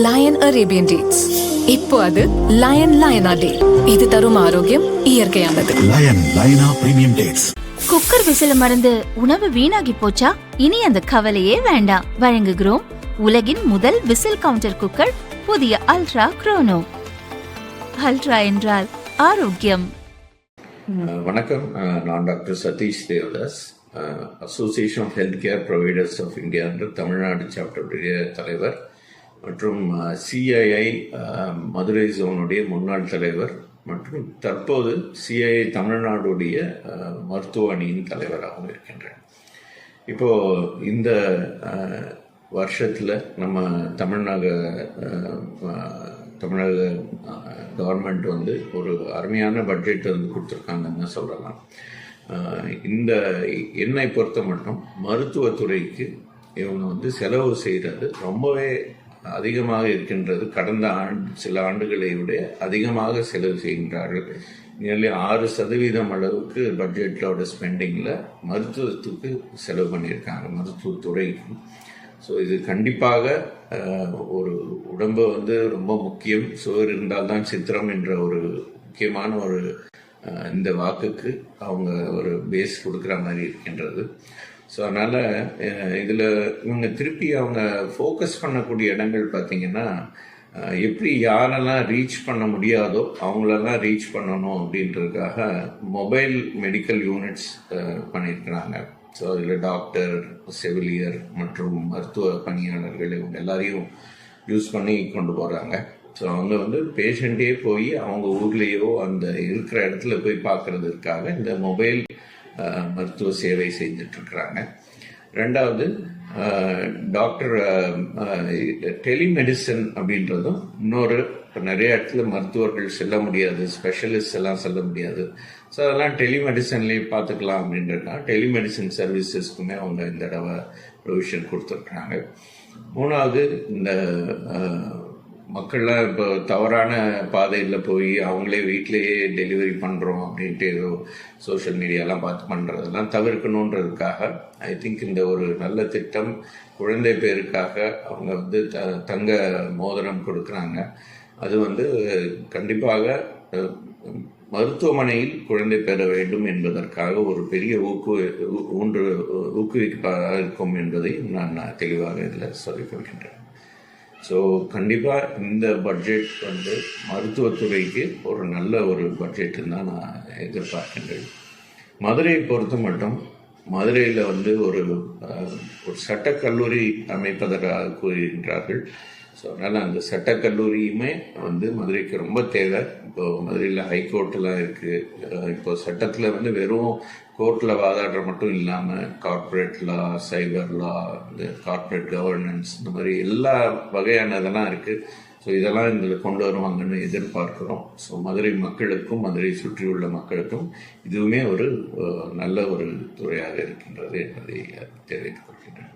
Line Arabian dates. இப்போ அது line லயனா டே. இது தரும் ஆரோக்கியம் இயற்கையானது. லயன் லயனா பிரீமியம் டேட்ஸ். குக்கர் விசில மறந்து உணவு வீணாகி போச்சா? இனி அந்த கவலையே வேண்டாம். வழங்குகிறோம் உலகின் முதல் விசில் கவுண்டர் குக்கர், புதிய அல்ட்ரா குரோனோ. அல்ட்ரா என்றால் ஆரோக்கியம். வணக்கம், நான் doctor Satish Devadas, association of health care providers of India என்ற தமிழ்நாடு சாப்டருடைய தலைவர் மற்றும் சிஐஐ மதுரை ஜோனுடைய முன்னாள் தலைவர் மற்றும் தற்போது சிஐஐ தமிழ்நாடுடைய மருத்துவ அணியின் தலைவராகவும் இருக்கின்றேன். இப்போது இந்த வருஷத்தில் நம்ம தமிழக கவர்மெண்ட் வந்து ஒரு அருமையான பட்ஜெட் வந்து கொடுத்துருக்காங்கன்னு சொல்லலாம். இந்த என்னை பொறுத்த மட்டும் மருத்துவத்துறைக்கு இவங்க வந்து செலவு செய்கிறது ரொம்பவே அதிகமாக இருக்கின்றது. கடந்த சில ஆண்டுகளை விட அதிகமாக செலவு செய்கின்றார்கள். நியர்லி 6% அளவுக்கு பட்ஜெட்டோட ஸ்பெண்டிங்கில் மருத்துவத்துக்கு செலவு பண்ணியிருக்காங்க, மருத்துவத்துறைக்கு. ஸோ இது கண்டிப்பாக ஒரு உடம்பு வந்து ரொம்ப முக்கியம். சுவர் இருந்தால்தான் சித்திரம் என்ற ஒரு முக்கியமான ஒரு இந்த வாக்குக்கு அவங்க ஒரு பேஸ் கொடுக்குற மாதிரி இருக்கின்றது. ஸோ அதனால் இதில் இவங்க திருப்பி அவங்க ஃபோக்கஸ் பண்ணக்கூடிய இடங்கள் பார்த்திங்கன்னா, எப்படி யாரெல்லாம் ரீச் பண்ண முடியாதோ அவங்களெல்லாம் ரீச் பண்ணணும் அப்படின்றதுக்காக மொபைல் மெடிக்கல் யூனிட்ஸ் பண்ணியிருக்கிறாங்க. ஸோ அதில் டாக்டர், செவிலியர் மற்றும் மருத்துவ பணியாளர்கள் இவங்க எல்லாரையும் யூஸ் பண்ணி கொண்டு போகிறாங்க. ஸோ அவங்க வந்து பேஷண்ட்டே போய் அவங்க ஊர்லேயோ அந்த இருக்கிற இடத்துல போய் பார்க்குறதுக்காக இந்த மொபைல் மருத்துவ சேவை செஞ்சிட்ருக்குறாங்க. ரெண்டாவது, டாக்டர் டெலிமெடிசன் அப்படின்றதும் இன்னொரு நிறைய இடத்துல மருத்துவர்கள் செல்ல முடியாது, ஸ்பெஷலிஸ்ட் எல்லாம் செல்ல முடியாது. ஸோ அதெல்லாம் டெலிமெடிசன்லேயே பார்த்துக்கலாம் அப்படின்றதுனா டெலிமெடிசன் சர்வீசஸ்க்குமே அவங்க இந்த தடவை ப்ரொவிஷன் கொடுத்துருக்குறாங்க. மூணாவது, இந்த மக்கள்லாம் இப்போ தவறான பாதையில் போய் அவங்களே வீட்டிலேயே டெலிவரி பண்ணுறோம் அப்படின்ட்டு ஏதோ சோஷியல் மீடியாலாம் பார்த்து பண்ணுறதெல்லாம் தவிர்க்கணுன்றதுக்காக ஐ திங்க் இந்த ஒரு நல்ல திட்டம் குழந்தை பேருக்காக அவங்க வந்து தங்க மோதிரம் கொடுக்குறாங்க. அது வந்து கண்டிப்பாக மருத்துவமனையில் குழந்தை பெற வேண்டும் என்பதற்காக ஒரு பெரிய ஊக்குவிப்பாக இருக்கும் என்பதை நான் தெளிவாக இதில் சொல்லிக் கொள்கின்றேன். ஸோ கண்டிப்பாக இந்த பட்ஜெட் வந்து மருத்துவத்துறைக்கு ஒரு நல்ல ஒரு பட்ஜெட்டுன்னு தான் நான் எதிர்பார்க்கின்றேன். மதுரையை பொறுத்த மட்டும் மதுரையில் வந்து ஒரு சட்டக்கல்லூரி அமைப்பதற்காக கூறுகின்றார்கள். ஸோ அதனால் அந்த சட்டக்கல்லூரியுமே வந்து மதுரைக்கு ரொம்ப தேவை. இப்போது மதுரையில் ஹைகோர்ட்டெலாம் இருக்குது. இப்போ சட்டத்தில் வந்து வெறும் கோர்ட்டில் வாதாடுற மட்டும் இல்லாமல் கார்ப்பரேட் லா, சைபர் லா, இந்த கார்ப்பரேட் கவர்னன்ஸ், இந்த மாதிரி எல்லா வகையானதெல்லாம் இருக்குது. ஸோ இதெல்லாம் இதில் கொண்டு வருவாங்கன்னு எதிர்பார்க்குறோம். ஸோ மதுரை மக்களுக்கும் மதுரை சுற்றியுள்ள மக்களுக்கும் இதுவுமே ஒரு நல்ல ஒரு துறையாக இருக்கின்றது என்பதை தெரிவித்துக் கொள்கின்றேன்.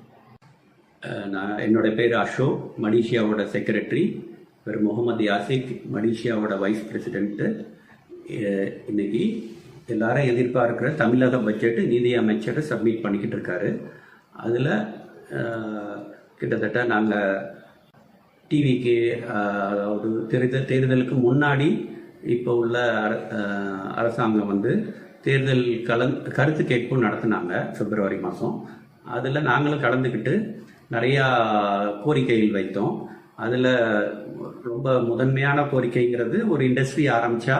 என்னோட பேர் அசோக், மலேசியாவோட செக்ரட்டரி. இவர் முகமது யாசிக், மலேசியாவோட வைஸ் பிரசிடென்ட்டு. இன்னைக்கு எல்லாரும் எதிர்பார்க்குற தமிழக பட்ஜெட்டு நீதி அமைச்சர் சப்மிட் பண்ணிக்கிட்டு இருக்காரு. அதில் கிட்டத்தட்ட நாங்கள் டிவிக்கு, அதாவது தேர்தலுக்கு முன்னாடி இப்போ உள்ள அரசாங்கம் வந்து தேர்தல் கருத்து கேட்பு நடத்தினாங்க பிப்ரவரி மாதம். அதில் நாங்களும் கலந்துக்கிட்டு நிறையா கோரிக்கைகள் வைத்தோம். அதில் ரொம்ப முதன்மையான கோரிக்கைங்கிறது, ஒரு இண்டஸ்ட்ரி ஆரம்பித்தா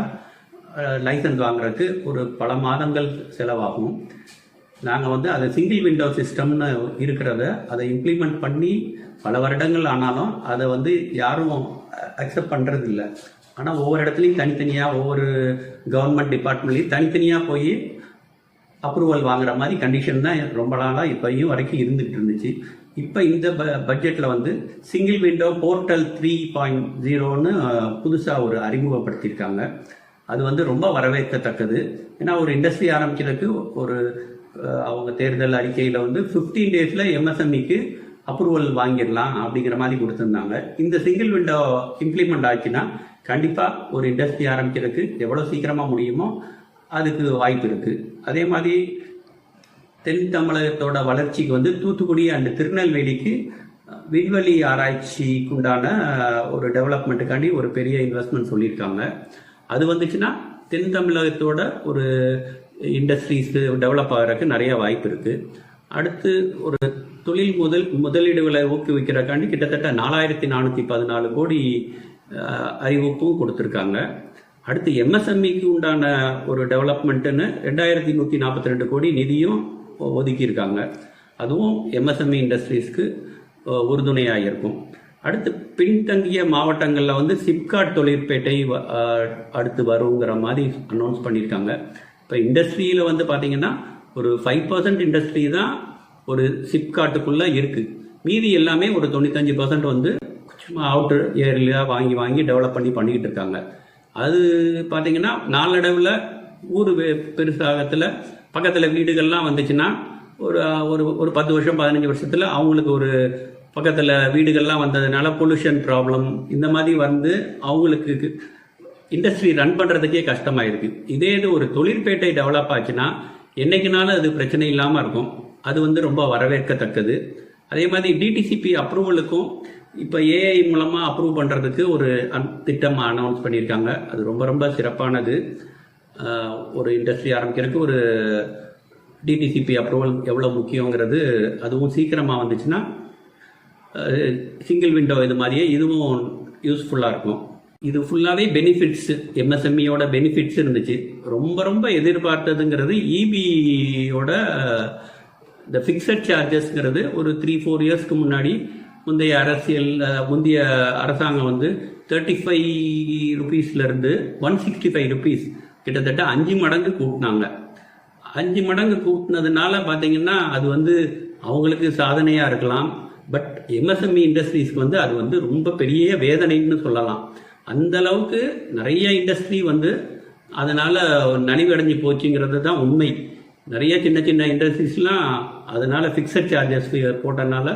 லைசன்ஸ் வாங்குறதுக்கு ஒரு பல மாதங்கள் செலவாகும். நாங்கள் வந்து அதை சிங்கிள் விண்டோ சிஸ்டம்னு இருக்கிறத அதை இம்ப்ளிமெண்ட் பண்ணி பல வருடங்கள் ஆனாலும் அதை வந்து யாரும் அக்செப்ட் பண்ணுறது இல்லை. ஆனால் ஒவ்வொரு இடத்துலையும் தனித்தனியாக, ஒவ்வொரு கவர்மெண்ட் டிபார்ட்மெண்ட்லேயும் தனித்தனியாக போய் அப்ரூவல் வாங்குற மாதிரி கண்டிஷன் தான் ரொம்ப நாளாக இப்போயும் வரைக்கும் இருந்துகிட்டு இருந்துச்சு. இப்போ இந்த பட்ஜெட்டில் வந்து சிங்கிள் விண்டோ போர்ட்டல் 3.0ன்னு புதுசாக ஒரு அறிமுகப்படுத்தியிருக்காங்க. அது வந்து ரொம்ப வரவேற்கத்தக்கது. ஏன்னா ஒரு இண்டஸ்ட்ரி ஆரம்பிக்கிறதுக்கு ஒரு அவங்க தேர்தல் அறிக்கையில் வந்து 15 days எம்எஸ்எம்இக்கு அப்ரூவல் வாங்கிடலாம் அப்படிங்கிற மாதிரி கொடுத்துருந்தாங்க. இந்த சிங்கிள் விண்டோ இம்ப்ளிமெண்ட் ஆச்சுன்னா கண்டிப்பாக ஒரு இண்டஸ்ட்ரி ஆரம்பிக்கிறதுக்கு எவ்வளோ சீக்கிரமாக முடியுமோ அதுக்கு வாய்ப்பு இருக்குது. அதே மாதிரி தென் தமிழகத்தோட வளர்ச்சிக்கு வந்து தூத்துக்குடி அண்ட் திருநெல்வேலிக்கு விண்வெளி ஆராய்ச்சிக்கு உண்டான ஒரு டெவலப்மெண்ட்டுக்காண்டி ஒரு பெரிய இன்வெஸ்ட்மெண்ட் சொல்லியிருக்காங்க. அது வந்துச்சுன்னா தென் தமிழகத்தோட ஒரு இண்டஸ்ட்ரீஸ் டெவலப் ஆகிறதுக்கு நிறைய வாய்ப்பு இருக்கு. அடுத்து ஒரு தொழில் முதலீடுகளை ஊக்குவிக்கிறக்காண்டி கிட்டத்தட்ட 4414 கோடி அறிவிப்பும் கொடுத்துருக்காங்க. அடுத்து எம்எஸ்எம்இக்கு உண்டான ஒரு டெவலப்மெண்ட்டுன்னு 2142 கோடி நிதியும் ஒதுக்கியிருக்காங்க. அதுவும் எம்எஸ்எம்இ இண்டஸ்ட்ரீஸ்க்கு உறுதுணையாக இருக்கும். அடுத்து பின்தங்கிய மாவட்டங்களில் வந்து சிப்காட் தொழிற்பேட்டை அடுத்து வருங்கிற மாதிரி அனௌன்ஸ் பண்ணியிருக்காங்க. இப்போ இண்டஸ்ட்ரியில் வந்து பார்த்தீங்கன்னா ஒரு 5% இண்டஸ்ட்ரி தான் ஒரு சிப்காட்டுக்குள்ளே இருக்குது. மீதி எல்லாமே ஒரு 95% வந்து சும்மா அவுட்டர் ஏரியா வாங்கி டெவலப் பண்ணிக்கிட்டு இருக்காங்க. அது பார்த்தீங்கன்னா நாளடைவில் ஊர் பெருசாகத்தில் பக்கத்தில் வீடுகள்லாம் வந்துச்சுன்னா ஒரு 10 வருஷம் 15 வருஷத்தில் அவங்களுக்கு ஒரு பக்கத்தில் வீடுகள்லாம் வந்ததுனால பொல்யூஷன் ப்ராப்ளம் இந்த மாதிரி வந்து அவங்களுக்கு இண்டஸ்ட்ரி ரன் பண்ணுறதுக்கே கஷ்டமாயிருக்கு. இதே இது ஒரு தொழிற்பேட்டை டெவலப் ஆச்சுன்னா என்னைக்குனாலும் அது பிரச்சனை இல்லாமல் இருக்கும். அது வந்து ரொம்ப வரவேற்கத்தக்கது. அதே மாதிரி டிடிசிபி அப்ரூவலுக்கும் இப்போ ஏஐ மூலமாக அப்ரூவ் பண்ணுறதுக்கு ஒரு திட்டம் அனௌன்ஸ் பண்ணியிருக்காங்க. அது ரொம்ப ரொம்ப சிறப்பானது. ஒரு இண்டஸ்ட்ரி ஆரம்பிக்கிறதுக்கு ஒரு டிடிசிபி அப்ரூவல் எவ்வளோ முக்கியங்கிறது அதுவும் சீக்கிரமாக வந்துச்சுன்னா சிங்கிள் விண்டோ இது மாதிரியே இதுவும் யூஸ்ஃபுல்லாக இருக்கும். இது ஃபுல்லாகவே பெனிஃபிட்ஸு, எம்எஸ்எம்இயோட பெனிஃபிட்ஸ் இருந்துச்சு. ரொம்ப ரொம்ப எதிர்பார்த்ததுங்கிறது இபியோட இந்த ஃபிக்ஸட் சார்ஜஸ்ங்கிறது ஒரு 3-4 இயர்ஸ்க்கு முன்னாடி முந்தைய அரசாங்கம் வந்து 35 ரூபீஸ்லேருந்து 165 ரூபீஸ் கிட்டத்தட்ட 5 மடங்கு கூட்டினாங்க. 5 மடங்கு கூட்டினதுனால பார்த்தீங்கன்னா அது வந்து அவங்களுக்கு சாதனையாக இருக்கலாம். பட் எம்எஸ்எம்இ இண்டஸ்ட்ரீஸ்க்கு வந்து அது வந்து ரொம்ப பெரிய வேதனைன்னு சொல்லலாம். அந்த அளவுக்கு நிறைய இண்டஸ்ட்ரி வந்து அதனால நலிவடைஞ்சு போச்சுங்கிறது தான் உண்மை. நிறைய சின்ன சின்ன இண்டஸ்ட்ரீஸ்லாம் அதனால ஃபிக்ஸட் சார்ஜஸ் போட்டனால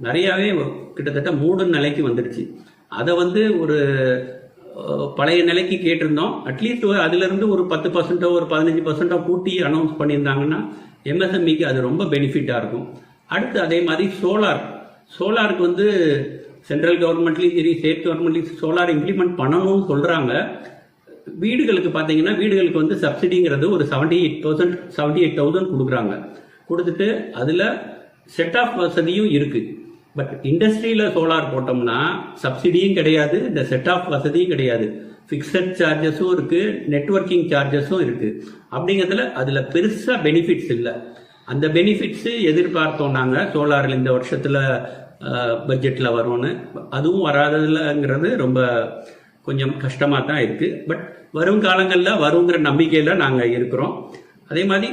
நிறையாவே கிட்டத்தட்ட 3 நிலைக்கு வந்துடுச்சு. அதை வந்து ஒரு பழைய நிலைக்கு கேட்டிருந்தோம். அட்லீஸ்ட் அதுலேருந்து ஒரு 10% ஒரு 15% கூட்டி அனௌன்ஸ் பண்ணியிருந்தாங்கன்னா எம்எஸ்எம்இக்கு அது ரொம்ப பெனிஃபிட்டாக இருக்கும். அடுத்து அதே மாதிரி சோலாருக்கு வந்து சென்ட்ரல் கவர்மெண்ட்லேயும் சரி ஸ்டேட் கவர்மெண்ட்லேயும் சோலார் இம்ப்ளிமெண்ட் பண்ணணும்னு சொல்கிறாங்க. வீடுகளுக்கு பார்த்தீங்கன்னா வீடுகளுக்கு வந்து சப்சிடிங்கிறது ஒரு 78,000 கொடுக்குறாங்க. கொடுத்துட்டு அதில் செட் ஆஃப் வசதியும் இருக்குது. பட் இண்டஸ்ட்ரியில் சோலார் போட்டோம்னா சப்சிடியும் கிடையாது, இந்த செட் ஆஃப் வசதியும் கிடையாது. ஃபிக்ஸட் சார்ஜஸும் இருக்குது, நெட்வொர்க்கிங் சார்ஜஸும் இருக்குது. அப்படிங்கிறதுல அதில் பெருசாக பெனிஃபிட்ஸ் இல்லை. அந்த பெனிஃபிட்ஸு எதிர்பார்த்தோம் நாங்கள் சோலாரில் இந்த வருஷத்தில் பட்ஜெட்டில் வரும்னு. அதுவும் வராததுலங்கிறது ரொம்ப கொஞ்சம் கஷ்டமாக தான் இருக்குது. பட் வரும் காலங்களில் வருங்கிற நம்பிக்கையில் நாங்கள் இருக்கிறோம். அதே மாதிரி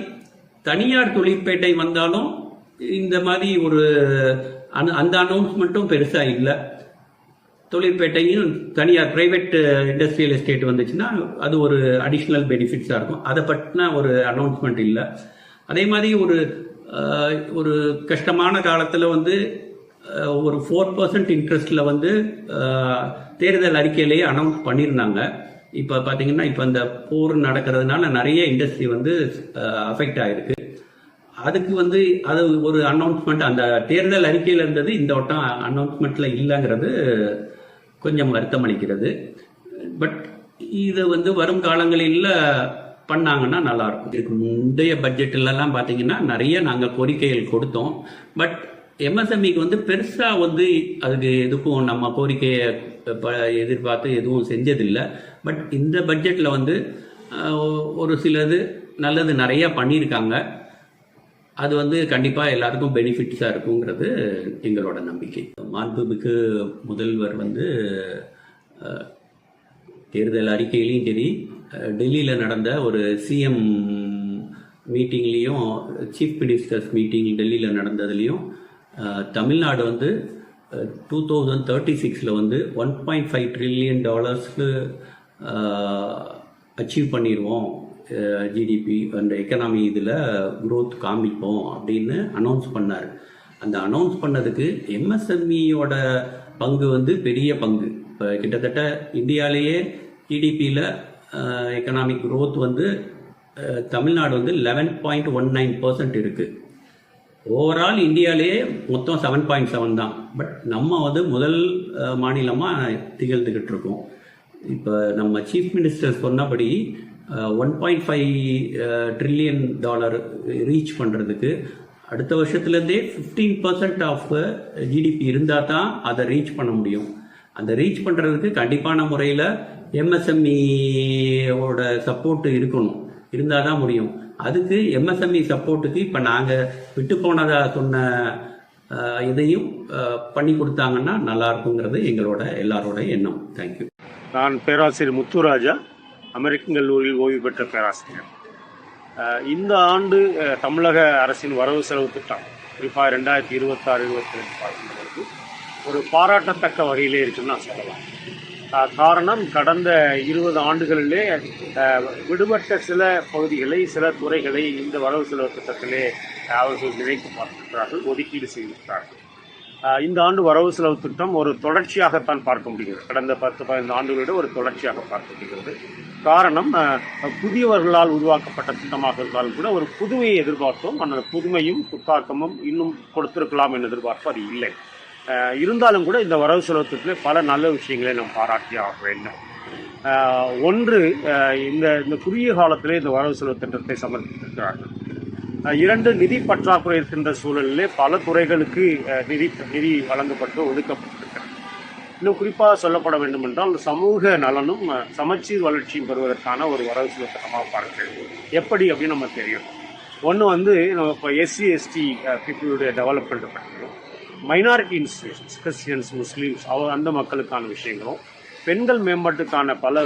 தனியார் தொழிற்பேட்டை வந்தாலும் இந்த மாதிரி ஒரு அந்த அனௌன்ஸ்மெண்ட்டும் பெருசாக இல்லை. தொழிற்பேட்டையும் தனியார் பிரைவேட் இண்டஸ்ட்ரியல் எஸ்டேட் வந்துச்சுன்னா அது ஒரு அடிஷ்னல் பெனிஃபிட்ஸாக இருக்கும். அதை பற்றின ஒரு அனௌன்ஸ்மெண்ட் இல்லை. அதே மாதிரி ஒரு கஷ்டமான காலத்தில் வந்து ஒரு 4% இன்ட்ரெஸ்டில் வந்து தேர்தல் அறிக்கையிலேயே அனௌன்ஸ் பண்ணியிருந்தாங்க. இப்போ பார்த்தீங்கன்னா இப்போ அந்த போர் நடக்கிறதுனால நிறைய இண்டஸ்ட்ரி வந்து அஃபெக்ட் ஆகிருக்கு. அதுக்கு வந்து அது ஒரு அனௌன்ஸ்மெண்ட் அந்த தேர்தல் அறிக்கையில் இருந்தது, இந்த வட்டம் அனௌன்ஸ்மெண்ட்டில் இல்லைங்கிறது கொஞ்சம் வருத்தம் அளிக்கிறது. பட் இது வந்து வரும் காலங்களில் பண்ணாங்கன்னா நல்லாயிருக்கும். இதுக்கு முந்தைய பட்ஜெட்லலாம் பார்த்தீங்கன்னா நிறைய நாங்கள் கோரிக்கைகள் கொடுத்தோம். பட் எம்எஸ்எம்இக்கு வந்து பெருசாக வந்து அதுக்கு எதுக்கும் நம்ம கோரிக்கையை எதிர்பார்த்து எதுவும் செஞ்சதில்லை. பட் இந்த பட்ஜெட்டில் வந்து ஒரு சிலது நல்லது நிறையா பண்ணியிருக்காங்க. அது வந்து கண்டிப்பாக எல்லாருக்கும் பெனிஃபிட்ஸாக இருக்குங்கிறது எங்களோட நம்பிக்கை. மாண்புமிகு முதல்வர் வந்து தேர்தல் அறிக்கையிலையும் சரி டெல்லியில் நடந்த ஒரு சிஎம் மீட்டிங்லேயும் சீஃப் மினிஸ்டர்ஸ் மீட்டிங் டெல்லியில் நடந்ததுலேயும் தமிழ்நாடு வந்து 2036 வந்து $1.5 trillion அச்சீவ் பண்ணிடுவோம். ஜிடிபி அந்த எக்கனாமி இதில் க்ரோத் காமிப்போம் அப்படின்னு அனௌன்ஸ் பண்ணார். அந்த அனௌன்ஸ் பண்ணதுக்கு எம்எஸ்எம்இயோட பங்கு வந்து பெரிய பங்கு. இப்போ கிட்டத்தட்ட இந்தியாவிலேயே ஜிடிபியில் எக்கனாமிக் க்ரோத் வந்து தமிழ்நாடு வந்து 11.19% இருக்குது. ஓவரால் இந்தியாவிலேயே மொத்தம் 7.7 தான். பட் நம்ம வந்து முதல் மாநிலமாக திகழ்ந்துக்கிட்டு இருக்கோம். இப்போ நம்ம சீஃப் மினிஸ்டர் சொன்னபடி $1.5 ட்ரில்லியன் ரீச் பண்ணுறதுக்கு அடுத்த வருஷத்துலேருந்தே 15% ஆஃப் ஜிடிபி இருந்தால் தான் அதை ரீச் பண்ண முடியும். அந்த ரீச் பண்ணுறதுக்கு கண்டிப்பான முறையில் எம்எஸ்எம்இயோட சப்போர்ட் இருக்கணும், இருந்தால் தான் முடியும். அதுக்கு எம்எஸ்எம்இ சப்போர்ட்டுக்கு இப்போ நாங்கள் விட்டு போனதாக சொன்ன இதையும் பண்ணி கொடுத்தாங்கன்னா நல்லா இருக்குங்கிறது எங்களோட எல்லாரோட எண்ணம். தேங்க்யூ. நான் பேராசிரியர் முத்துராஜா, அமெரிக்கன் கல்லூரியில் ஓய்வு பெற்ற பேராசிரியர். இந்த ஆண்டு தமிழக அரசின் வரவு செலவு திட்டம் குறிப்பாக 2026-27 பார்க்கும்போது ஒரு பாராட்டத்தக்க வகையிலே இருக்குன்னு நான் சொல்லலாம். காரணம், கடந்த 20 ஆண்டுகளிலே விடுபட்ட சில பகுதிகளை, சில துறைகளை இந்த வரவு செலவு திட்டத்திலே அவர்கள் நினைத்து பார்த்திருக்கிறார்கள், ஒதுக்கீடு செய்திருக்கிறார்கள். இந்த ஆண்டு வரவு செலவு திட்டம் ஒரு தொடர்ச்சியாகத்தான் பார்க்க முடிகிறது. கடந்த 10-15 ஆண்டுகளோட ஒரு தொடர்ச்சியாக பார்க்க முடிகிறது. காரணம், புதியவர்களால் உருவாக்கப்பட்ட திட்டமாக இருந்தாலும் கூட ஒரு புதுமையை எதிர்பார்த்தோம். அந்த புதுமையும் புத்தாக்கமும் இன்னும் கொடுத்திருக்கலாம் என்று எதிர்பார்ப்பு அது இல்லை. இருந்தாலும் கூட இந்த வரவு செலவு திட்டத்தில் பல நல்ல விஷயங்களை நாம் பாராட்டியே ஆக வேண்டும். ஒன்று, இந்த குறுகிய காலத்திலே இந்த வரவு செலவு திட்டத்தை சமர்ப்பித்திருக்கிறார்கள். 2, நிதி பற்றாக்குறை இருக்கின்ற சூழலிலே பல துறைகளுக்கு நிதி வழங்கப்பட்டு ஒதுக்கப்பட்டிருக்கிறது. இன்னும் குறிப்பாக சொல்லப்பட வேண்டும் என்றால் சமூக நலனும் சமச்சீர் வளர்ச்சியும் பெறுவதற்கான ஒரு வரவு செலவு திட்டமாக பார்க்கிறது. எப்படி அப்படின்னு நம்ம தெரியும். ஒன்று வந்து நம்ம இப்போ எஸ்சி/எஸ்டி பீப்புளுடைய டெவலப்மெண்ட் பற்றியும், மைனாரிட்டி இன்ஸ்டிடியூஷன்ஸ், கிறிஸ்டியன்ஸ், முஸ்லீம்ஸ் அந்த மக்களுக்கான விஷயங்களும், பெண்கள் மேம்பாட்டுக்கான பல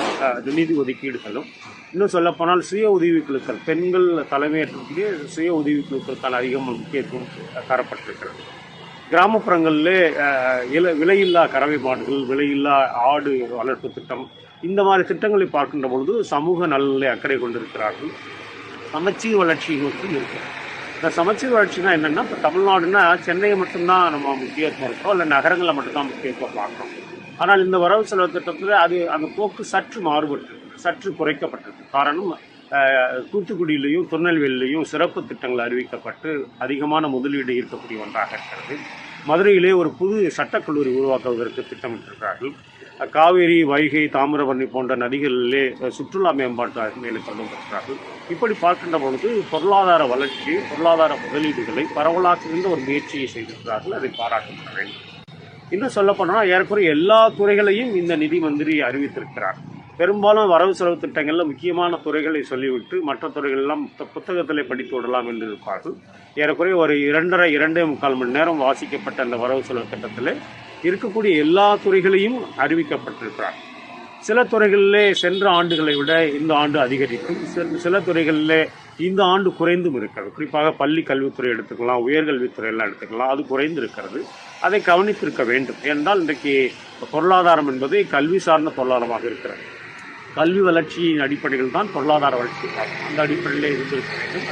நிதி ஒதுக்கீடுகளும், இன்னும் சொல்லப்போனால் சுய உதவிக்குழுக்கள், பெண்கள் தலைமையேற்றக்கூடிய சுய உதவிக்குழுக்களுக்கான அதிகமாக முக்கியத்துவம் தரப்பட்டிருக்கிறது. கிராமப்புறங்களிலே விலையில்லா கறவை மாடுகள், விலையில்லா ஆடு வளர்ப்பு திட்டம், இந்த மாதிரி திட்டங்களை பார்க்கின்ற பொழுது சமூக நலனிலே அக்கறை கொண்டிருக்கிறார்கள். சமச்சீர் வளர்ச்சி நோக்கி இருக்கிறது. இந்த சமச்சீர் வளர்ச்சினா என்னென்னா, இப்போ தமிழ்நாடுனா சென்னையை மட்டும்தான் நம்ம முக்கியத்துவம் இருக்கிறோம், இல்லை நகரங்களில் மட்டும்தான் முக்கியத்துவம் பார்க்குறோம். ஆனால் இந்த வரவு செலவு திட்டத்தில் அந்த போக்கு சற்று மாறுபட்டு, சற்று குறைக்கப்பட்டது. காரணம், தூத்துக்குடியிலையும் திருநெல்வேலியிலையும் சிறப்பு திட்டங்கள் அறிவிக்கப்பட்டு அதிகமான முதலீடு ஈர்க்கக்கூடிய ஒன்றாக இருக்கிறது. மதுரையிலே ஒரு புது சட்டக்கல்லூரி உருவாக்குவதற்கு திட்டமிட்டிருக்கிறார்கள். காவேரி, வைகை, தாமிரபரணி போன்ற நதிகளிலே சுற்றுலா மேம்பாட்டு மேலே கொண்டு வந்திருக்கிறார்கள். இப்படி பார்க்கின்ற பொழுது பொருளாதார வளர்ச்சி, பொருளாதார முதலீடுகளை பரவலாக்குகின்ற ஒரு முயற்சியை செய்திருக்கிறார்கள். அதை பாராட்டப்பட வேண்டும். இன்னும் சொல்லப்போனால் ஏறக்குறைய எல்லா துறைகளையும் இந்த நிதி மந்திரி அறிவித்திருக்கிறார். பெரும்பாலும் வரவு செலவு திட்டங்களில் முக்கியமான துறைகளை சொல்லிவிட்டு மற்ற துறைகளெல்லாம் புத்தகத்திலே படித்து விடலாம் என்று இருப்பார்கள். ஏறக்குறைய ஒரு 2.5-2.25 மணி நேரம் வாசிக்கப்பட்ட அந்த வரவு செலவு திட்டத்தில் இருக்கக்கூடிய எல்லா துறைகளையும் அறிவிக்கப்பட்டிருக்கிறார். சில துறைகளிலே சென்ற ஆண்டுகளை விட இந்த ஆண்டு அதிகரிக்கும், சில துறைகளிலே இந்த ஆண்டு குறைந்தும் இருக்கிறது. குறிப்பாக பள்ளி கல்வித்துறை எடுத்துக்கலாம், உயர்கல்வித்துறையெல்லாம் எடுத்துக்கலாம், அது குறைந்து இருக்கிறது. அதை கவனித்திருக்க வேண்டும். ஏனென்றால் இன்றைக்கு பொருளாதாரம் என்பது கல்வி சார்ந்த பொருளாதாரமாக இருக்கிறது. கல்வி வளர்ச்சியின் அடிப்படையில் தான் பொருளாதார வளர்ச்சி பார்க்கும். அந்த அடிப்படையில் இருந்திருக்க வேண்டும்.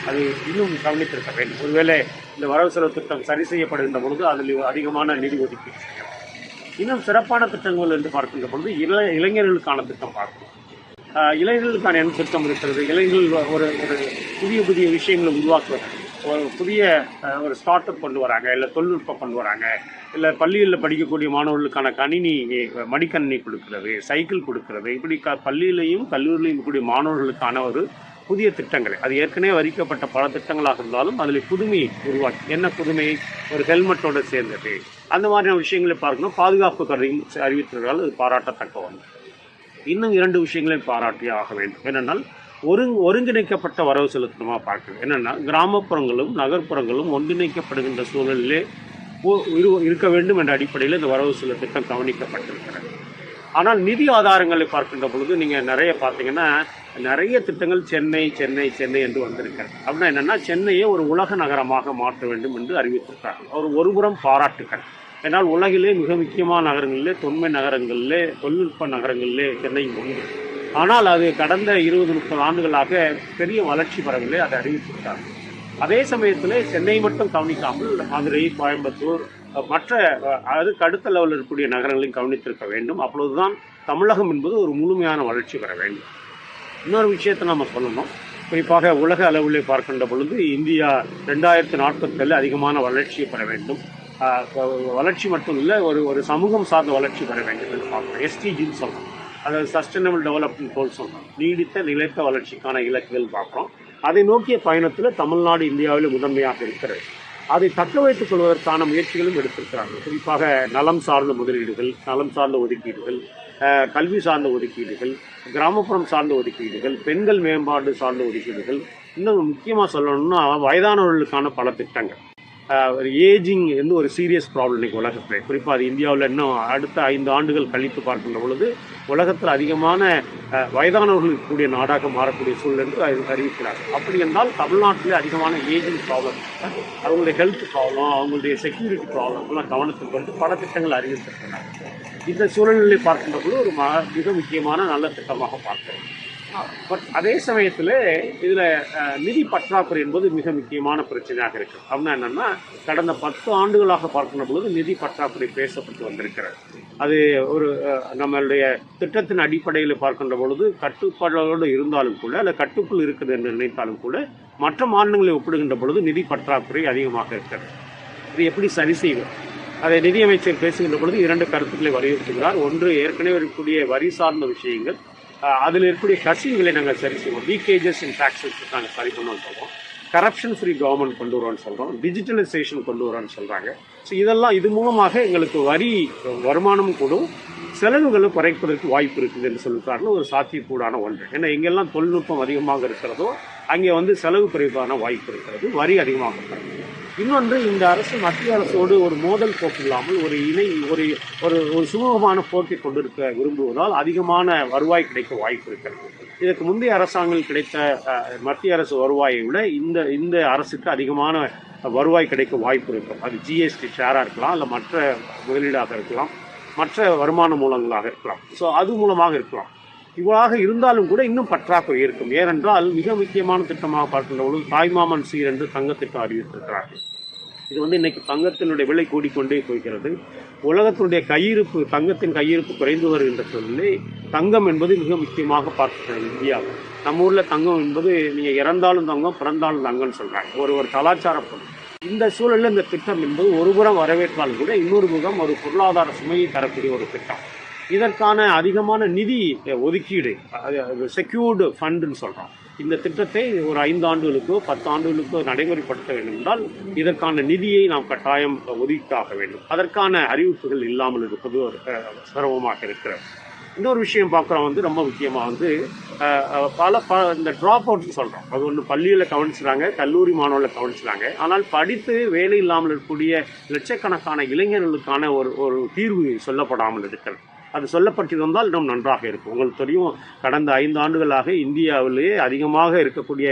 அது இன்னும் கவனித்திருக்க வேண்டும். ஒருவேளை இந்த வரவு செலவு திட்டம் சரி செய்யப்படுகின்ற பொழுது அதில் அதிகமான நிதி ஒதுக்கீடு செய்யலாம். இன்னும் சிறப்பான திட்டங்கள் என்று பார்க்கின்ற பொழுது இளைஞர்களுக்கான திட்டம் பார்க்கணும். இளைஞர்களுக்கான என்ன திட்டம் இருக்கிறது? இளைஞர்கள் ஒரு புதிய விஷயங்களை உருவாக்குவது, ஒரு புதிய ஒரு ஸ்டார்ட் அப் கொண்டு வராங்க, இல்லை தொழில்நுட்பம் கொண்டு வராங்க, இல்லை பள்ளிகளில் படிக்கக்கூடிய மாணவர்களுக்கான மடிக்கணினி கொடுக்கிறது, சைக்கிள் கொடுக்கிறது. இப்படி பள்ளியிலையும் கல்லூரியிலையும் கூடிய மாணவர்களுக்கான ஒரு புதிய திட்டங்கள், அது ஏற்கனவே அறிவிக்கப்பட்ட பல திட்டங்களாக இருந்தாலும் அதில் புதுமையை உருவாக்கி, என்ன புதுமை, ஒரு ஹெல்மெட்டோடு சேர்ந்தது, அந்த மாதிரியான விஷயங்களை பார்க்கணும். பாதுகாப்பு கருதியும் அறிவித்திருந்தால் அது பாராட்டத்தக்க ஒன்று. இன்னும் 2 விஷயங்களையும் பாராட்டி ஆக வேண்டும். என்னென்னால் ஒருங்கிணைக்கப்பட்ட வரவு செலுத்தமாக பார்க்குறது. என்னென்னா, கிராமப்புறங்களும் நகர்ப்புறங்களும் ஒன்றிணைக்கப்படுகின்ற சூழலிலே இருக்க வேண்டும் என்ற அடிப்படையில் இந்த வரவு செலவு திட்டம் கவனிக்கப்பட்டிருக்கிறது. ஆனால் நிதி ஆதாரங்களை பார்க்கின்ற பொழுது நீங்கள் நிறைய பார்த்தீங்கன்னா, நிறைய திட்டங்கள் சென்னை சென்னை சென்னை என்று வந்திருக்கிறது. அப்படின்னா என்னென்னா, சென்னையை ஒரு உலக நகரமாக மாற்ற வேண்டும் என்று அறிவித்திருக்கிறார்கள். ஒருபுறம் பாராட்டுக்கள். ஏன்னால் உலகிலே மிக முக்கியமான நகரங்களிலே, தொன்மை நகரங்களிலே, தொழில்நுட்ப நகரங்களிலே சென்னை உண்டு. ஆனால் அது கடந்த 20-30 ஆண்டுகளாக பெரிய வளர்ச்சி பெறவில்லை. அதை அறிவித்திருக்கிறார்கள். அதே சமயத்தில் சென்னை மட்டும் கவனிக்காமல் மதுரை, கோயம்புத்தூர், மற்ற அதுக்கு அடுத்த லெவலில் இருக்கக்கூடிய நகரங்களையும் கவனித்திருக்க வேண்டும். அப்பொழுதுதான் தமிழகம் என்பது ஒரு முழுமையான வளர்ச்சி பெற வேண்டும். இன்னொரு விஷயத்தை நம்ம சொல்லணும். குறிப்பாக உலக அளவிலே பார்க்கின்ற பொழுது இந்தியா 2047 அதிகமான வளர்ச்சியை பெற வேண்டும். வளர்ச்சி மட்டும் இல்லை, ஒரு சமூகம் சார்ந்த வளர்ச்சி பெற வேண்டும் என்று பார்க்கிறோம். எஸ்டிஜின்னு சொல்கிறோம், அதாவது சஸ்டைனபிள் டெவலப்மெண்ட் கோல் சொல்கிறோம், நீடித்த நிலைத்த வளர்ச்சிக்கான இலக்குகள் பார்க்குறோம். அதை நோக்கிய பயணத்தில் தமிழ்நாடு இந்தியாவில் முதன்மையாக இருக்கிறது. அதை தக்க வைத்துக் கொள்வதற்கான முயற்சிகளும் எடுத்திருக்கிறார்கள். குறிப்பாக நலம் சார்ந்த முதலீடுகள், நலம் சார்ந்த ஒதுக்கீடுகள், கல்வி சார்ந்த ஒதுக்கீடுகள், கிராமப்புறம் சார்ந்த ஒதுக்கீடுகள், பெண்கள் மேம்பாடு சார்ந்த ஒதுக்கீடுகள், இன்னும் முக்கியமாக சொல்லணும்னா வயதானவர்களுக்கான பல திட்டங்கள். ஏஜிங் வந்து ஒரு சீரியஸ் ப்ராப்ளம் இன்றைக்கி உலகத்தில். குறிப்பாக அது இந்தியாவில் இன்னும் அடுத்த 5 ஆண்டுகள் கழித்து பார்க்கின்ற பொழுது உலகத்தில் அதிகமான வயதானவர்களுக்கு கூடிய நாடாக மாறக்கூடிய சூழல் என்று அறிவிக்கிறார்கள். அப்படி என்றால் தமிழ்நாட்டிலே அதிகமான ஏஜிங் ப்ராப்ளம், அவங்களுடைய ஹெல்த் ப்ராப்ளம், அவங்களுடைய செக்யூரிட்டி ப்ராப்ளம்லாம் கவனத்தில் கொண்டு பல திட்டங்கள் அறிவித்திருக்கிறாங்க. இந்த சூழலிலே பார்க்கின்ற பொழுது ஒரு மிக முக்கியமான நல்ல திட்டமாக பார்க்கிறேன். பட் அதே சமயத்தில் இதில் நிதி பற்றாக்குறை என்பது மிக முக்கியமான பிரச்சனையாக இருக்குது. அப்படின்னா என்னென்னா, கடந்த 10 ஆண்டுகளாக பார்க்கின்ற பொழுது நிதி பற்றாக்குறை பேசப்பட்டு வந்திருக்கிறது. அது ஒரு நம்மளுடைய திட்டத்தின் அடிப்படையில் பார்க்கின்ற பொழுது கட்டுப்பாடோடு இருந்தாலும் கூட, அல்ல கட்டுக்குள் இருக்குது என்று நினைத்தாலும் கூட, மற்ற மாநிலங்களை ஒப்பிடுகின்ற பொழுது நிதி பற்றாக்குறை அதிகமாக இருக்கிறது. இது எப்படி சரி செய்வது? அதை நிதியமைச்சர் பேசுகின்ற பொழுது 2 கருத்துக்களை வலியுறுத்துகிறார். ஒன்று, ஏற்கனவே இருக்கக்கூடிய வரி சார்ந்த விஷயங்கள், அதில் இருக்கக்கூடிய கசிவுகளை நாங்கள் சரி செய்வோம், லீக்கேஜஸ் இன் டாக்ஸஸ் நாங்கள் சரி பண்ணுவோம்னு சொல்கிறோம், கரப்ஷன் ஃப்ரீ கவர்மெண்ட் கொண்டு வரோன்னு சொல்கிறோம், டிஜிட்டலைசேஷன் கொண்டு வரோன்னு சொல்கிறாங்க. ஸோ இதெல்லாம் இது மூலமாக எங்களுக்கு வரி வருமானம் கூடும், செலவுகளும் குறைப்பதற்கு வாய்ப்பு இருக்குது என்று சொல்லிட்டாருன்னு ஒரு சாத்தியக்கூடான ஒன்று. ஏன்னா எங்கெல்லாம் தொழில்நுட்பம் அதிகமாக இருக்கிறதோ அங்கே வந்து செலவு குறைவான வாய்ப்பு இருக்கிறது, வரி அதிகமாக இருக்கிறது. இன்னொன்று, இந்த அரசு மத்திய அரசோடு ஒரு மோதல் போக்கு இல்லாமல் ஒரு சுமூகமான போக்கை கொண்டிருக்க விரும்புவதால் அதிகமான வருவாய் கிடைக்க வாய்ப்பு இருக்கிறது. இதற்கு முந்தைய அரசாங்கங்கள் கிடைத்த மத்திய அரசு வருவாயை விட இந்த அரசுக்கு அதிகமான வருவாய் கிடைக்க வாய்ப்பு இருக்கும். அது ஜிஎஸ்டி ஷேராக இருக்கலாம், இல்லை மற்ற முதலீடாக இருக்கலாம், மற்ற வருமான மூலங்களாக இருக்கலாம். ஸோ அது மூலமாக இருக்கலாம். இவ்வாறாக இருந்தாலும் கூட இன்னும் பற்றாக்குறை இருக்கும். ஏனென்றால் மிக முக்கியமான திட்டமாக பார்க்கின்ற பொழுது தாய்மாமன் சீர் என்று தங்கத்திட்டம் அறிவித்திருக்கிறார்கள். இது வந்து இன்னைக்கு தங்கத்தினுடைய விலை கூடிக்கொண்டே போகிறது. உலகத்தினுடைய கையிருப்பு, தங்கத்தின் கையிருப்பு குறைந்து வருகின்ற சூழலிலே தங்கம் என்பது மிக முக்கியமாக பார்க்கிறது இந்தியாவில். நம்ம ஊரில் தங்கம் என்பது நீங்கள் இறந்தாலும் தங்கம், பிறந்தாலும் தங்கம்னு சொல்கிறாங்க, ஒரு கலாச்சார பொருள். இந்த சூழலில் இந்த திட்டம் என்பது ஒருபுறம் வரவேற்றாலும் கூட இன்னொரு புறம் ஒரு பொருளாதார சுமையை தரக்கூடிய ஒரு திட்டம். இதற்கான அதிகமான நிதி ஒதுக்கீடு, செக்யூர்டு ஃபண்டுன்னு சொல்கிறோம். இந்த திட்டத்தை ஒரு 5 ஆண்டுகளுக்கோ 10 ஆண்டுகளுக்கோ நடைமுறைப்படுத்த வேண்டும் என்றால் இதற்கான நிதியை நாம் கட்டாயம் ஒதுக்காக வேண்டும். அதற்கான அறிவிப்புகள் இல்லாமல் இருப்பது ஒரு சிரமமாக இருக்கிறது. இன்னொரு விஷயம் பார்க்குறோம், வந்து ரொம்ப முக்கியமாக இந்த ட்ராப் அவுட்னு சொல்கிறோம். அது ஒன்று பள்ளியில் கவனிச்சுறாங்க, கல்லூரி மாணவர்களை கவனிச்சுறாங்க. ஆனால் படித்து வேலை இல்லாமல் இருக்கக்கூடிய லட்சக்கணக்கான இளைஞர்களுக்கான ஒரு தீர்வு சொல்லப்படாமல் இருக்கிறது. அது சொல்லப்பட்டிருந்தால் இன்னும் நன்றாக இருக்கும். உங்களுக்கு தெரியும், கடந்த 5 ஆண்டுகளாக இந்தியாவிலேயே அதிகமாக இருக்கக்கூடிய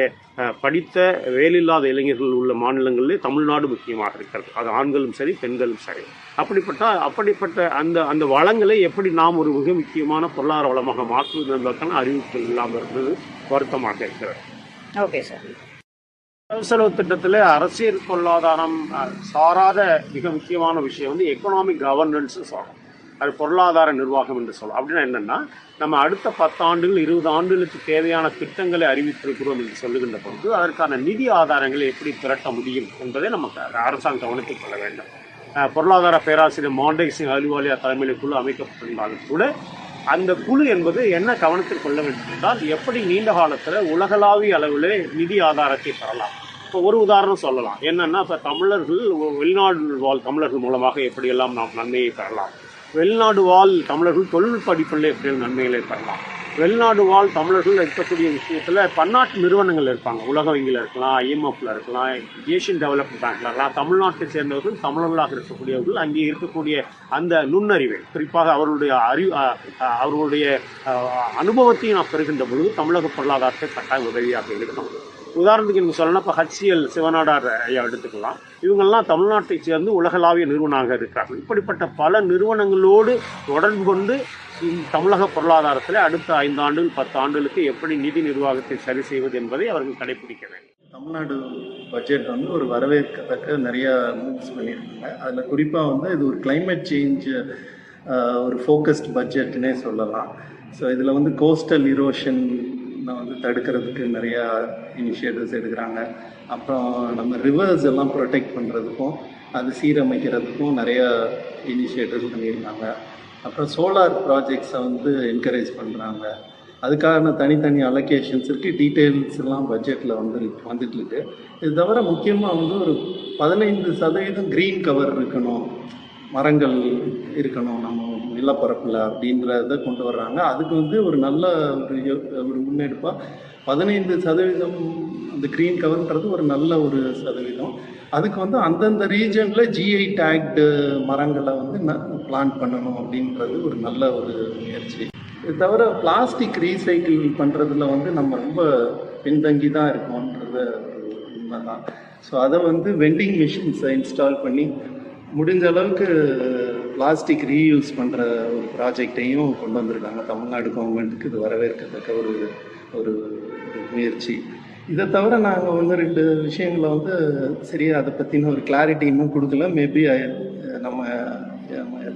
படித்த வேலையில்லாத இளைஞர்கள் உள்ள மாநிலங்களிலே தமிழ்நாடு முக்கியமாக இருக்கிறது. அது ஆண்களும் சரி, பெண்களும் சரி. அப்படிப்பட்ட அந்த வளங்களை எப்படி நாம் ஒரு மிக முக்கியமான பொருளாதார வளமாக மாற்றுவது என்பதற்கான அறிவிப்புகள் இல்லாமல் இருந்தது வருத்தமாக இருக்கிறது. Okay sir. செலவு திட்டத்தில் அரசியல் பொருளாதாரம் சாராத மிக முக்கியமான விஷயம் வந்து எக்கனாமிக் கவர்னன்ஸ் சொல்கிறோம். அது பொருளாதார நிர்வாகம் என்று சொல்லலாம். அப்படின்னா என்னென்னா, நம்ம அடுத்த 10 ஆண்டுகள் 20 ஆண்டுகளுக்கு தேவையான திட்டங்களை அறிவித்திருக்கிறோம் என்று சொல்லுகின்ற பொழுது அதற்கான நிதி ஆதாரங்களை எப்படி திரட்ட முடியும் என்பதை நமக்கு அரசாங்கம் கவனத்தில் கொள்ள வேண்டும். பொருளாதார பேராசிரியர் மாண்டே சிங் அலுவாலியா தலைமையில் குழு அமைக்கப்பட்டிருந்தாலும் கூட அந்த குழு என்பது என்ன கவனத்தில் கொள்ள வேண்டும் என்றால், எப்படி நீண்ட காலத்தில் உலகளாவிய அளவில் நிதி ஆதாரத்தை பெறலாம். இப்போ ஒரு உதாரணம் சொல்லலாம். என்னென்னா, இப்போ தமிழர்கள் வெளிநாடு வாழ் தமிழர்கள் மூலமாக எப்படியெல்லாம் நாம் நன்மையை பெறலாம், வெளிநாடு வாழ் தமிழர்கள் தொழில்நுட்ப அடிப்படையில் எப்படி நன்மைகளை பெறலாம், வெளிநாடு வாழ் தமிழர்கள் இருக்கக்கூடிய விஷயத்தில் பன்னாட்டு நிறுவனங்கள் இருப்பாங்க, உலக வங்கியில் இருக்கலாம், IMFல இருக்கலாம், ஏஷியன் டெவலப்மெண்ட் பேங்க்ல இருக்கலாம். தமிழ்நாட்டை சேர்ந்தவர்கள், தமிழர்களாக இருக்கக்கூடியவர்கள் அங்கே இருக்கக்கூடிய அந்த நுண்ணறிவை, குறிப்பாக அவர்களுடைய அனுபவத்தையும் நான் பெறுகின்ற பொழுது தமிழக பொருளாதாரத்தை கட்டாயம் உதவியாக இருக்கணும். உதாரணத்துக்கு நீங்கள் சொல்லணும், இப்போ HCL சிவநாடார் ஐயா எடுத்துக்கலாம். இவங்கெல்லாம் தமிழ்நாட்டை சேர்ந்து உலகளாவிய நிறுவனமாக இருக்கிறார்கள். இப்படிப்பட்ட பல நிறுவனங்களோடு தொடர்பு கொண்டு தமிழக பொருளாதாரத்தில் அடுத்த 5 ஆண்டுகள் 10 ஆண்டுகளுக்கு எப்படி நிதி நிர்வாகத்தை சரி செய்வது என்பதை அவர்கள் கடைபிடிக்க வேண்டும். தமிழ்நாடு பட்ஜெட் வந்து ஒரு வரவேற்கத்தக்க நிறைய மூவ்ஸ் பண்ணியிருக்காங்க. அதில் குறிப்பாக இது ஒரு கிளைமேட் சேஞ்ச் ஒரு ஃபோக்கஸ்ட் பட்ஜெட்னே சொல்லலாம். ஸோ இதில் கோஸ்டல் இரோஷன் வந்து தடுக்கிறதுக்கு நிறையா இனிஷியேட்டிவ்ஸ் எடுக்கிறாங்க. அப்புறம் நம்ம ரிவர்ஸ் எல்லாம் ப்ரொடெக்ட் பண்ணுறதுக்கும் அது சீரமைக்கிறதுக்கும் நிறையா இனிஷியேட்டிவ்ஸ் பண்ணியிருக்காங்க. அப்புறம் சோலார் ப்ராஜெக்ட்ஸை வந்து என்கரேஜ் பண்ணுறாங்க. அதுக்கான தனித்தனி அலோகேஷன்ஸ் இருக்குது. டீட்டெயில்ஸ் எல்லாம் பட்ஜெட்டில் வந்துட்டுருக்கு. இது தவிர முக்கியமாக வந்து ஒரு 15% க்ரீன் கவர் இருக்கணும், மரங்கள் இருக்கணும் நம்ம நிலப்பரப்பில் அப்படின்றத கொண்டு வர்றாங்க. அதுக்கு வந்து ஒரு நல்ல ஒரு முன்னெடுப்பாக 15% அந்த க்ரீன் கவர்ன்றது ஒரு நல்ல ஒரு சதவீதம். அதுக்கு வந்து அந்தந்த ரீஜனில் ஜிஐ டேக்டு மரங்களை வந்து பிளான் பண்ணணும் அப்படின்றது ஒரு நல்ல ஒரு முயற்சி. இது தவிர பிளாஸ்டிக் ரீசைக்கிள் பண்ணுறதுல வந்து நம்ம ரொம்ப பின்தங்கி தான் இருக்கோன்றது உண்மை தான். ஸோ அதை வந்து வெண்டிங் மிஷின்ஸை இன்ஸ்டால் பண்ணி முடிஞ்ச அளவுக்கு பிளாஸ்டிக் ரீயூஸ் பண்ணுற ஒரு ப்ராஜெக்டையும் கொண்டு வந்திருக்காங்க. தமிழ்நாடு கவர்மெண்ட்டுக்கு இது வரவேற்கத்தக்க ஒரு ஒரு முயற்சி. இதை தவிர நாங்கள் வந்து 2 விஷயங்களை வந்து சரியாக அதை பற்றின ஒரு கிளாரிட்டி இன்னும் கொடுக்கல. மேபி நம்ம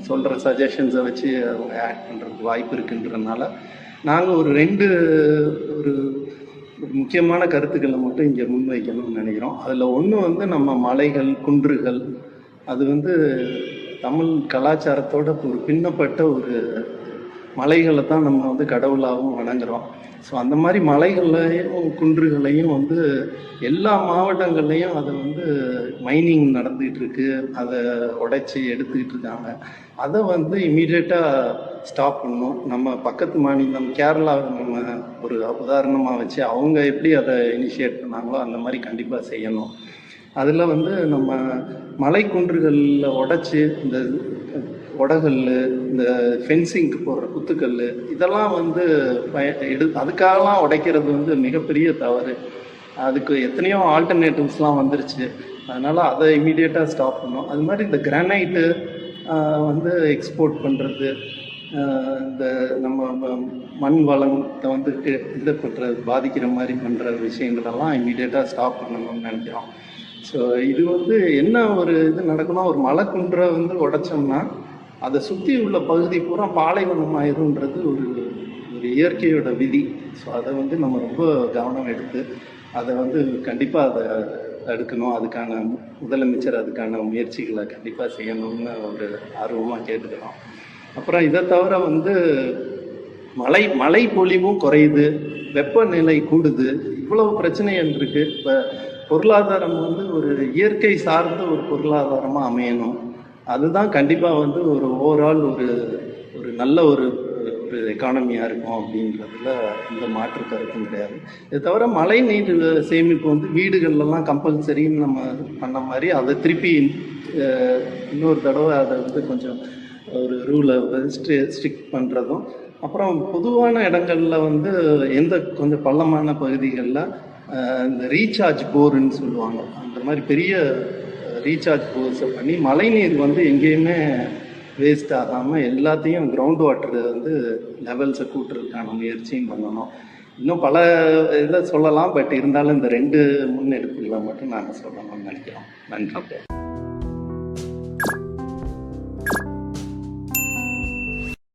சொல்கிற சஜஷன்ஸை வச்சு அவங்க ஆட் பண்ணுறதுக்கு வாய்ப்பு இருக்குன்றதுனால நாங்கள் ஒரு 2 ஒரு முக்கியமான கருத்துக்களை மட்டும் இங்கே முன்வைக்கணும்னு நினைக்கிறோம். அதில் ஒன்று வந்து நம்ம மலைகள், குன்றுகள், அது வந்து தமிழ் கலாச்சாரத்தோட ஒரு பின்னப்பட்ட ஒரு மலைகளை தான் நம்ம வந்து கடவுளாகவும் வணங்குறோம். ஸோ அந்த மாதிரி மலைகளையும் குன்றுகளையும் வந்து எல்லா மாவட்டங்கள்லையும் அதை வந்து மைனிங் நடந்துகிட்டு இருக்கு. அதை உடைச்சி எடுத்துக்கிட்டு இருக்காங்க. அதை வந்து இமீடியட்டாக ஸ்டாப் பண்ணணும். நம்ம பக்கத்து மாநிலம் கேரளாவை நம்ம ஒரு உதாரணமாக வச்சு அவங்க எப்படி அதை இனிஷியேட் பண்ணாங்களோ அந்த மாதிரி கண்டிப்பாக செய்யணும். அதில் வந்து நம்ம மலை குன்றுகளில் உடைச்சி இந்த உடகல், இந்த ஃபென்சிங்க்கு போடுற குத்துக்கல், இதெல்லாம் வந்து அதுக்காகலாம் உடைக்கிறது வந்து மிகப்பெரிய தவறு. அதுக்கு எத்தனையோ ஆல்டர்னேட்டிவ்ஸ்லாம் வந்துருச்சு. அதனால் அதை இமீடியட்டாக ஸ்டாப் பண்ணணும். அது மாதிரி இந்த கிரானைட்டு வந்து எக்ஸ்போர்ட் பண்ணுறது, இந்த நம்ம மண் வளத்தை வந்து இது பண்ணுற பாதிக்கிற மாதிரி பண்ணுற விஷயங்களெல்லாம் இமீடியட்டாக ஸ்டாப் பண்ணணும்னு நினைக்கிறோம். ஸோ இது வந்து என்ன ஒரு இது நடக்கணும், ஒரு மலை குன்றை வந்து உடைச்சோம்னா அதை சுற்றி உள்ள பகுதி பூரா பாலைவனம் ஆயிருன்றது ஒரு இயற்கையோட விதி. ஸோ அதை வந்து நம்ம ரொம்ப கவனம் எடுத்து அதை வந்து கண்டிப்பாக அதை தடுக்கணும். அதுக்கான முதலமைச்சர் அதுக்கான முயற்சிகளை கண்டிப்பாக செய்யணும்னு ஒரு ஆர்வமாக கேட்டுக்கிறோம். அப்புறம் இதை தவிர வந்து மழை பொழிவும் குறையுது, வெப்பநிலை கூடுது, இவ்வளவு பிரச்சனைகள் இருக்குது. இப்போ பொருளாதாரம் வந்து ஒரு இயற்கை சார்ந்த ஒரு பொருளாதாரமாக அமையணும். அதுதான் கண்டிப்பாக வந்து ஒரு ஓவரால் ஒரு நல்ல ஒரு எக்கானமியாக இருக்கும் அப்படின்றதுல எந்த மாற்று கருத்தும் கிடையாது. இதை தவிர மழை நீர் சேமிப்பு வந்து வீடுகள்லாம் கம்பல்சரின்னு நம்ம பண்ண மாதிரி அதை திருப்பி இன்னொரு தடவை அதை வந்து கொஞ்சம் ஒரு ரூலை ஸ்ட்ரிக்ட் பண்ணுறதும், அப்புறம் பொதுவான இடங்களில் வந்து கொஞ்சம் பள்ளமான பகுதிகளில் இந்த ரீசார்ஜ் போருன்னு சொல்லுவாங்க, அந்த மாதிரி பெரிய ரீசார்ஜ் போர்ஸை பண்ணி மழைநீர் வந்து எங்கேயுமே வேஸ்ட் ஆகாமல் எல்லாத்தையும் கிரவுண்ட் வாட்டர் வந்து லெவல்ஸை கூட்டுறதுக்கான முயற்சியும் பண்ணணும். இன்னும் பல இதை சொல்லலாம். பட் இருந்தாலும் இந்த 2 முன்னெடுப்புகளை மட்டும் நாங்கள் சொல்லணும்னு நினைக்கிறோம். நன்றி.